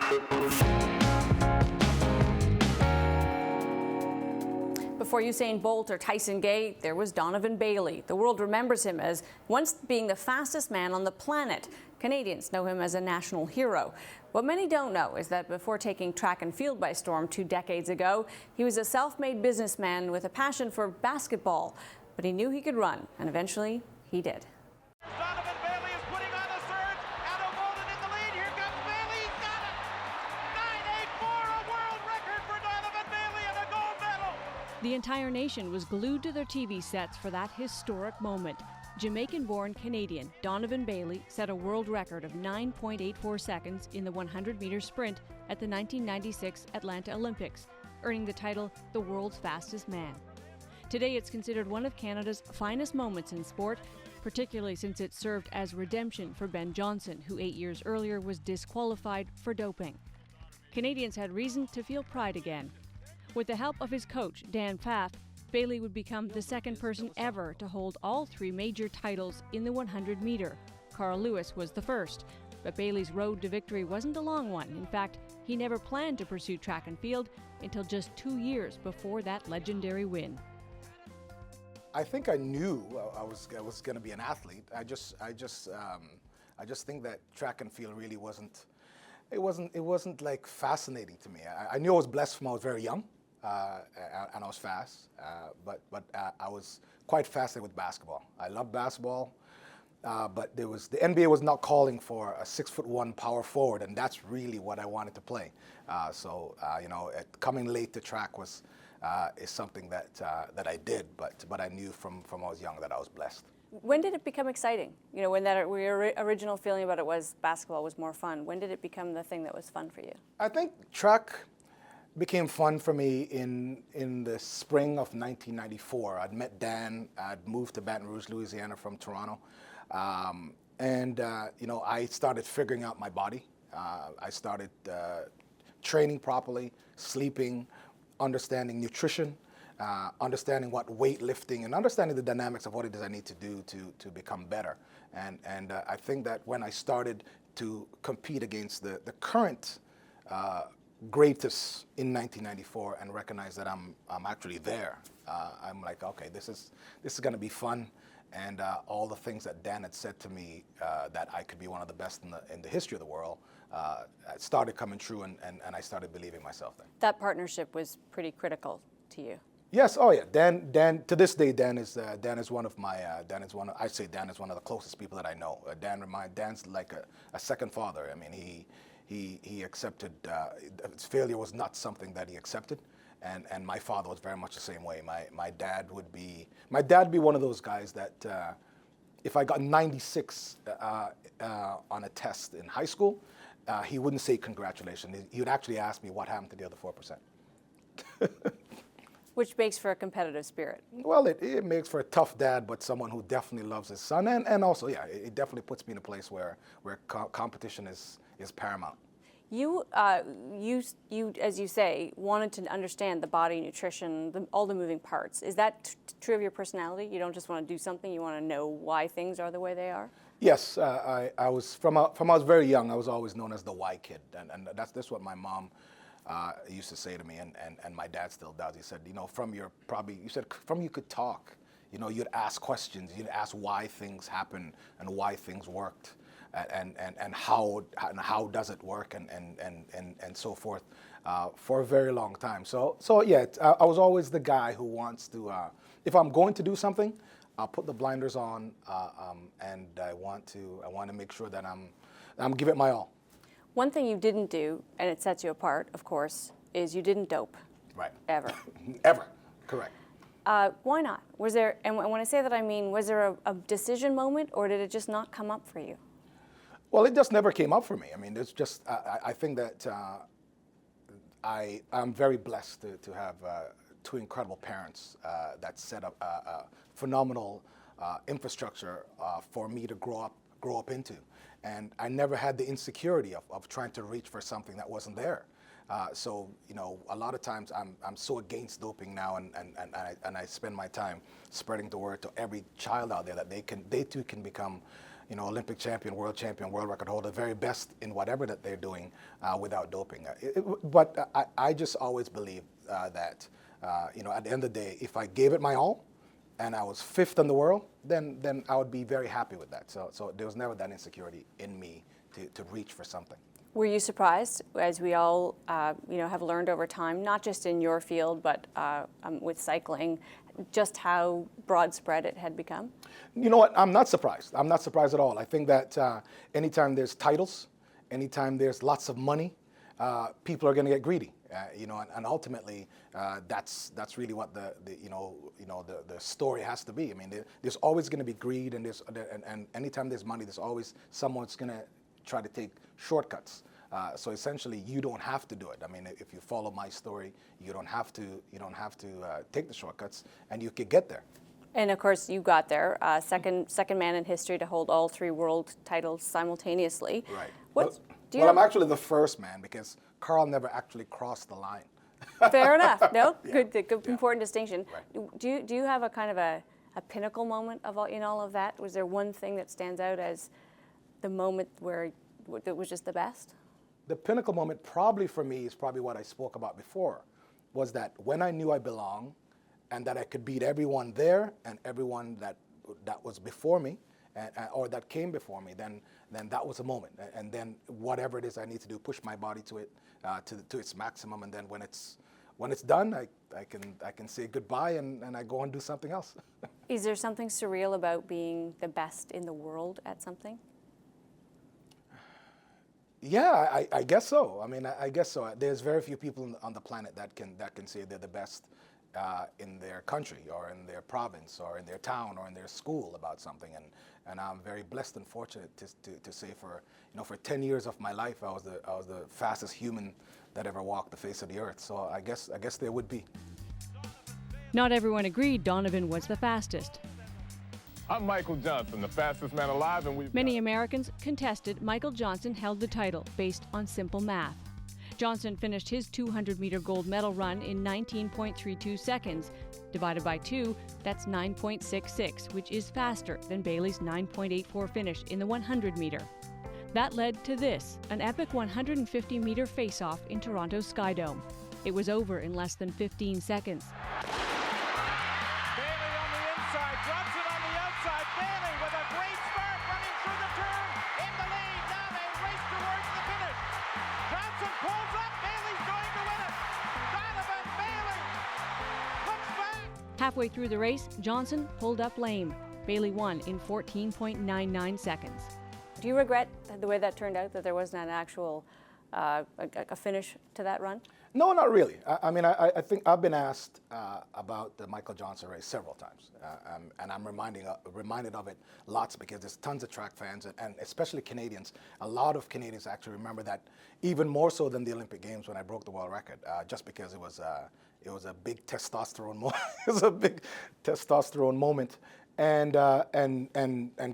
Before Usain Bolt or Tyson Gay, there was Donovan Bailey. The world remembers him as once being the fastest man on the planet. Canadians know him as a national hero. What many don't know is that before taking track and field by storm 2 decades ago, he was a self-made businessman with a passion for basketball. But he knew he could run, and eventually he did. Donovan Bailey is putting on the surge. Adam Bolden in the lead. Here comes Bailey. He's got it. 9.84, a world record for Donovan Bailey and a gold medal. The entire nation was glued to their TV sets for that historic moment. Jamaican-born Canadian Donovan Bailey set a world record of 9.84 seconds in the 100-meter sprint at the 1996 Atlanta Olympics, earning the title the world's fastest man. Today it's considered one of Canada's finest moments in sport, particularly since it served as redemption for Ben Johnson, who 8 years earlier was disqualified for doping. Canadians had reason to feel pride again. With the help of his coach, Dan Pfaff, Bailey would become the second person ever to hold all 3 major titles in the 100-meter. Carl Lewis was the first, but Bailey's road to victory wasn't a long one. In fact, he never planned to pursue track and field until just 2 years before that legendary win. I think I knew I was going to be an athlete. I just think that track and field really wasn't like fascinating to me. I knew I was blessed from I was very young. And I was fast, but I was quite fascinated with basketball. I love basketball, but the NBA was not calling for a 6'1" power forward, and that's really what I wanted to play. Coming late to track is something that I did, but I knew from I was young that I was blessed. When did it become exciting? You know, when that your original feeling about it was basketball was more fun. When did it become the thing that was fun for you? I think track became fun for me in the spring of 1994. I'd met Dan. I'd moved to Baton Rouge, Louisiana from Toronto. I started figuring out my body. I started training properly, sleeping, understanding nutrition, understanding what weightlifting, and understanding the dynamics of what it is I need to do to become better. And I think that when I started to compete against the current greatest in 1994 and recognize that I'm actually there. I'm like, okay, this is going to be fun, and all the things that Dan had said to me that I could be one of the best in the history of the world started coming true, and I started believing myself then. That partnership was pretty critical to you. Yes, oh yeah. Dan to this day, Dan is one of the closest people that I know. Dan's like a second father. I mean, he accepted his failure was not something that he accepted, and my father was very much the same way. My dad would be one of those guys that if I got 96 on a test in high school, he wouldn't say congratulations. He would actually ask me what happened to the other 4%. Which makes for a competitive spirit. Well, it makes for a tough dad, but someone who definitely loves his son, and also, yeah, it definitely puts me in a place where competition is paramount. You, as you say, wanted to understand the body, nutrition, all the moving parts. Is that true of your personality? You don't just want to do something; you want to know why things are the way they are. Yes, I was from I was very young. I was always known as the why kid, and that's what my mom used to say to me, and my dad still does. He said, from you could talk, you'd ask questions, you'd ask why things happen and why things worked, and how does it work, and so forth, for a very long time. So yeah, I was always the guy who wants to, if I'm going to do something, I'll put the blinders on, and I want to make sure that I'm give it my all. One thing you didn't do, and it sets you apart, of course, is you didn't dope. Right. Ever. Ever. Correct. Why not? Was there, and when I say that, I mean, was there a decision moment, or did it just not come up for you? Well, it just never came up for me. I mean, it's just, I think that I'm very blessed to have 2 incredible parents that set up a phenomenal infrastructure for me to grow up into. And I never had the insecurity of trying to reach for something that wasn't there. So a lot of times I'm so against doping now, and I spend my time spreading the word to every child out there that they too can become, Olympic champion, world record holder, very best in whatever that they're doing without doping. But I just always believe that, at the end of the day, if I gave it my all and I was 5th in the world, then I would be very happy with that. So there was never that insecurity in me to reach for something. Were you surprised, as we all have learned over time, not just in your field, but with cycling, just how broad spread it had become? You know what? I'm not surprised. I'm not surprised at all. I think that anytime there's titles, anytime there's lots of money, people are going to get greedy. And ultimately, that's really what the story has to be. I mean, there's always going to be greed, and anytime there's money, there's always someone's going to try to take shortcuts. So essentially, you don't have to do it. I mean, if you follow my story, you don't have to take the shortcuts, and you could get there. And of course, you got there, second man in history to hold all 3 world titles simultaneously. Right. Well, I'm actually the first man because Carl never actually crossed the line. Fair enough. No, good, important distinction. Right. Do you have a kind of a pinnacle moment in all of that? Was there one thing that stands out as the moment where it was just the best? The pinnacle moment probably for me is probably what I spoke about before, was that when I knew I belonged and that I could beat everyone there and everyone that was before me or that came before me, then that was a moment. And then whatever it is I need to do, push my body to it, to its maximum. And then when it's done, I can say goodbye and I go and do something else. Is there something surreal about being the best in the world at something? Yeah, I guess so. I mean, I guess so. There's very few people on the planet that can say they're the best in their country or in their province or in their town or in their school about something. And I'm very blessed and fortunate to say for 10 years of my life, I was the fastest human that ever walked the face of the earth. So I guess there would be. Not everyone agreed Donovan was the fastest. I'm Michael Johnson, the fastest man alive, and Many Americans contested Michael Johnson held the title based on simple math. Johnson finished his 200-meter gold medal run in 19.32 seconds. Divided by 2, that's 9.66, which is faster than Bailey's 9.84 finish in the 100-meter. That led to this, an epic 150-meter face-off in Toronto's Skydome. It was over in less than 15 seconds. Bailey on the inside, Johnson on the outside. Bailey with a great start running through the turn in the lead. Now they race towards the finish. Johnson pulls up. Bailey's going to win it. Donovan Bailey looks back. Halfway through the race, Johnson pulled up lame. Bailey won in 14.99 seconds. Do you regret the way that turned out, that there wasn't an actual a finish to that run? No, not really. I mean, I think I've been asked about the Michael Johnson race several times, and I'm reminded of it lots because there's tons of track fans, and especially Canadians. A lot of Canadians actually remember that even more so than the Olympic Games when I broke the world record, just because it was a big testosterone moment. It was a big testosterone moment, and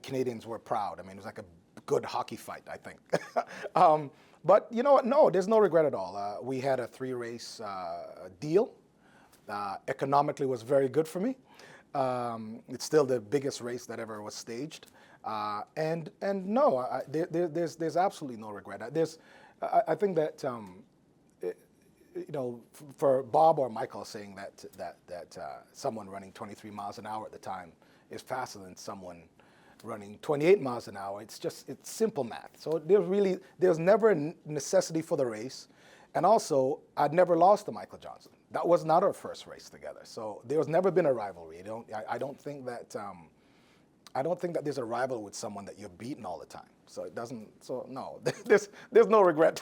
Canadians were proud. I mean, it was like a good hockey fight, I think. But you know what? No, there's no regret at all. We had a 3-race deal. Economically was very good for me. It's still the biggest race that ever was staged. And no, there's absolutely no regret. I think that for Bob or Michael saying that someone running 23 miles an hour at the time is faster than someone running 28 miles an hour, it's simple math. So there's never a necessity for the race. And also, I'd never lost to Michael Johnson. That was not our first race together. So there's never been a rivalry. I don't think that there's a rival with someone that you're beating all the time. So no, there's no regret.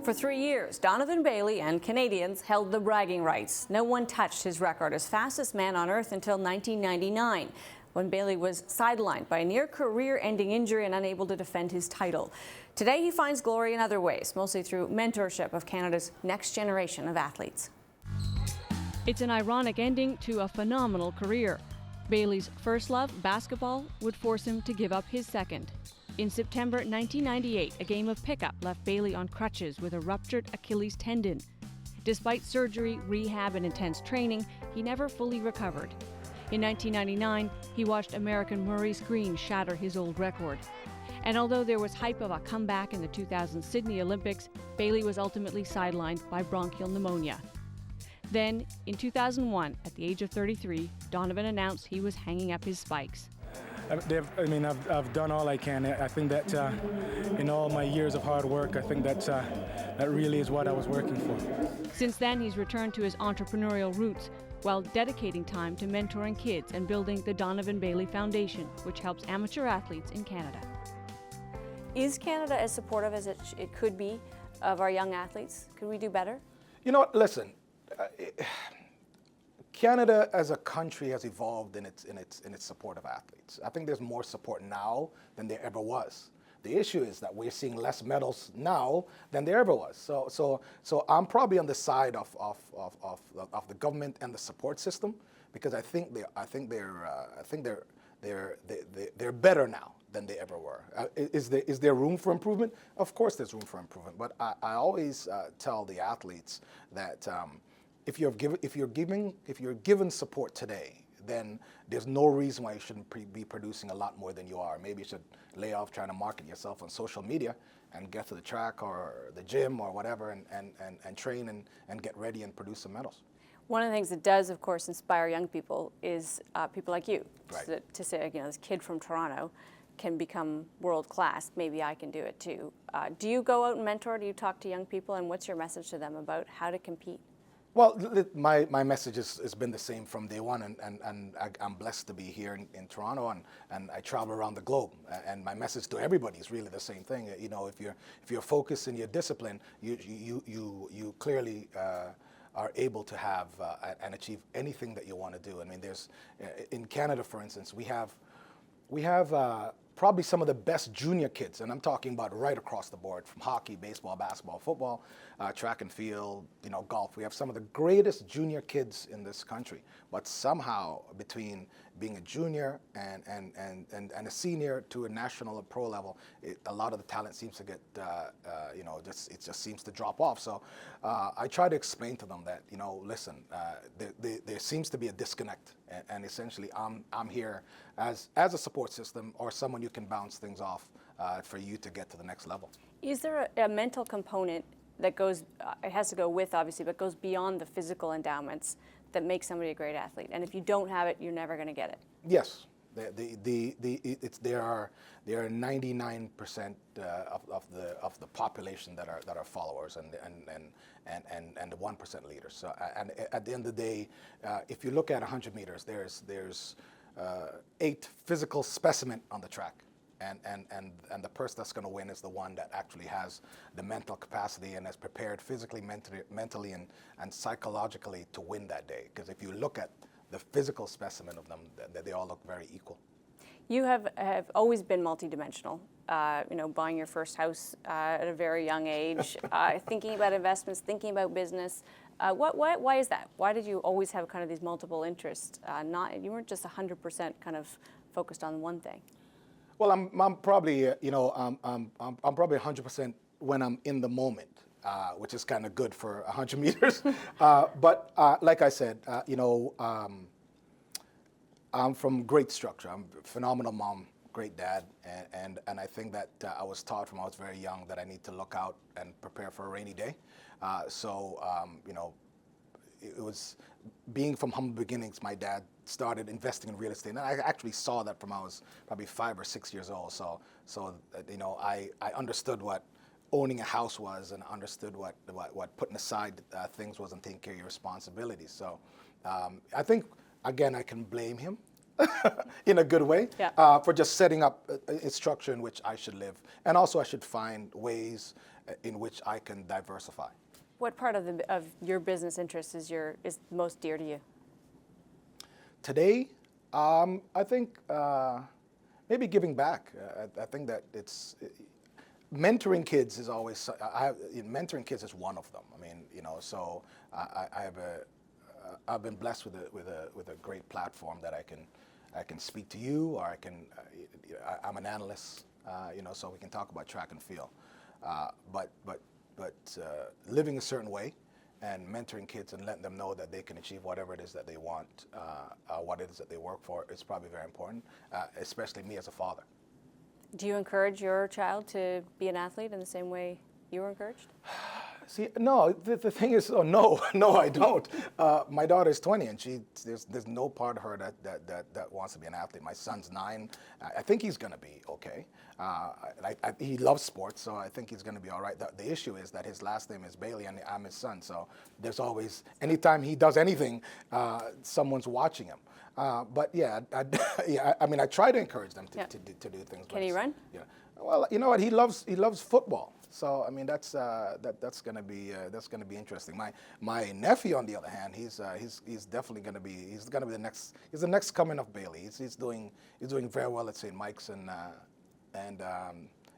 For 3 years, Donovan Bailey and Canadians held the bragging rights. No one touched his record as fastest man on earth until 1999, when Bailey was sidelined by a near career-ending injury and unable to defend his title. Today, he finds glory in other ways, mostly through mentorship of Canada's next generation of athletes. It's an ironic ending to a phenomenal career. Bailey's first love, basketball, would force him to give up his second. In September 1998, a game of pickup left Bailey on crutches with a ruptured Achilles tendon. Despite surgery, rehab, and intense training, he never fully recovered. In 1999, he watched American Maurice Greene shatter his old record. And although there was hype of a comeback in the 2000 Sydney Olympics, Bailey was ultimately sidelined by bronchial pneumonia. Then, in 2001, at the age of 33, Donovan announced he was hanging up his spikes. I've done all I can. I think that in all my years of hard work, I think that really is what I was working for. Since then, he's returned to his entrepreneurial roots while dedicating time to mentoring kids and building the Donovan Bailey Foundation, which helps amateur athletes in Canada. Is Canada as supportive as it could be of our young athletes? Could we do better? You know what, listen, Canada as a country has evolved in its support of athletes. I think there's more support now than there ever was. The issue is that we're seeing less medals now than there ever was. So I'm probably on the side of the government and the support system, because I think they're better now than they ever were. Is there room for improvement? Of course, there's room for improvement. But I always tell the athletes that if you're given support today, then there's no reason why you shouldn't be producing a lot more than you are. Maybe you should lay off trying to market yourself on social media and get to the track or the gym or whatever and train and get ready and produce some medals. One of the things that does, of course, inspire young people is people like you. Right. To say, this kid from Toronto can become world class. Maybe I can do it too. Do you go out and mentor? Do you talk to young people? And what's your message to them about how to compete? Well, my message has been the same from day one, and I'm blessed to be here in Toronto, and I travel around the globe. And my message to everybody is really the same thing. You know, if you're focused in your discipline, you clearly are able to have and achieve anything that you want to do. I mean, there's in Canada, for instance, we have probably some of the best junior kids, and I'm talking about right across the board, from hockey, baseball, basketball, football, track and field, golf. We have some of the greatest junior kids in this country, but somehow between being a junior and a senior to a national or pro level, a lot of the talent seems to get, it just seems to drop off. So I try to explain to them that, listen, there seems to be a disconnect, and essentially I'm here as a support system or someone you can bounce things off for you to get to the next level. Is there a mental component that goes, it has to go with obviously, but goes beyond the physical endowments that make somebody a great athlete? And if you don't have it, you're never going to get it. Yes. There are 99% of the population that are followers and the 1% leaders. So and at the end of the day, if you look at 100 meters, there's 8 physical specimen on the track, and the person that's going to win is the one that actually has the mental capacity and is prepared physically, mentally, and psychologically to win that day. Because if you look at the physical specimen of them, they all look very equal. You have always been multidimensional. Buying your first house at a very young age, thinking about investments, thinking about business. Why is that? Why did you always have kind of these multiple interests? You weren't just 100% kind of focused on one thing. Well, I'm probably I'm probably 100% when I'm in the moment. Which is kind of good for 100 meters. But like I said, I'm from great structure. I'm a phenomenal mom, great dad, and I think that I was taught from I was very young that I need to look out and prepare for a rainy day. It was being from humble beginnings. My dad started investing in real estate, and I actually saw that from I was probably 5 or 6 years old. So I understood what owning a house was, and understood what putting aside things was and taking care of your responsibilities. So I think, again, I can blame him in a good way for just setting up a structure in which I should live. And also I should find ways in which I can diversify. What part of your business interest is most dear to you? Today, I think maybe giving back. I think that mentoring kids is always. Mentoring kids is one of them. I mean, so I've been blessed with a great platform that I can speak to you, or I'm an analyst, so we can talk about track and field. But living a certain way and mentoring kids and letting them know that they can achieve whatever it is that they want, what it is that they work for, is probably very important, especially me as a father. Do you encourage your child to be an athlete in the same way you were encouraged? See, no, the thing is, no, I don't. My daughter's 20, and there's no part of her that wants to be an athlete. My son's 9. I think he's going to be okay. He loves sports, so I think he's going to be all right. The issue is that his last name is Bailey, and I'm his son, so there's always, anytime he does anything, someone's watching him. But yeah, I mean, I try to encourage them to do things. Can he run? Yeah. Well, you know what? He loves football. So I mean, that's going to be interesting. My nephew, on the other hand, he's definitely going to be the next coming of Bailey. He's doing very well at St. Mike's, and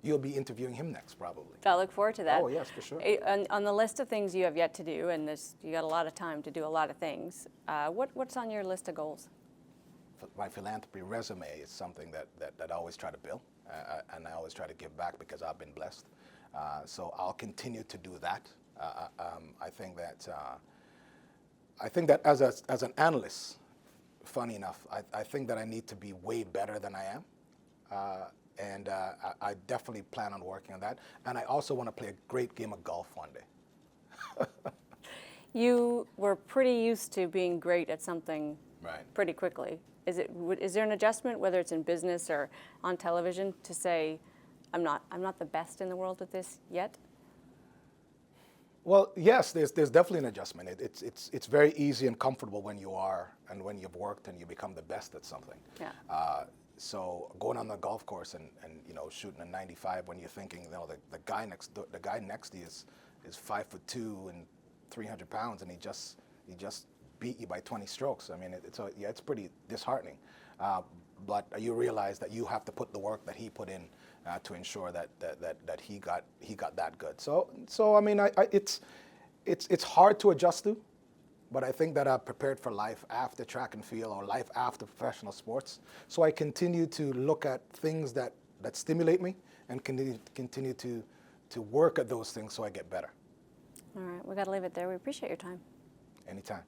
you'll be interviewing him next, probably. I look forward to that. Oh yes, for sure. On the list of things you have yet to do, and you got a lot of time to do a lot of things. What's on your list of goals? My philanthropy resume is something that I always try to build, and I always try to give back because I've been blessed. So I'll continue to do that. I think that as an analyst, funny enough, I think that I need to be way better than I am, and I definitely plan on working on that. And I also want to play a great game of golf one day. You were pretty used to being great at something Right. pretty quickly. Is there an adjustment, whether it's in business or on television, to say, I'm not the best in the world at this yet? Well, yes, there's definitely an adjustment. It's very easy and comfortable when you are, and when you've worked and you become the best at something. Yeah. So going on the golf course and shooting a 95 when you're thinking, the guy next to you is 5'2" and 300 pounds, and he just beat you by 20 strokes. I mean, it's pretty disheartening. But you realize that you have to put the work that he put in to ensure that he got that good. So I mean, it's hard to adjust to, but I think that I'm prepared for life after track and field, or life after professional sports. So I continue to look at things that stimulate me, and continue to work at those things so I get better. All right, we got to leave it there. We appreciate your time. Anytime.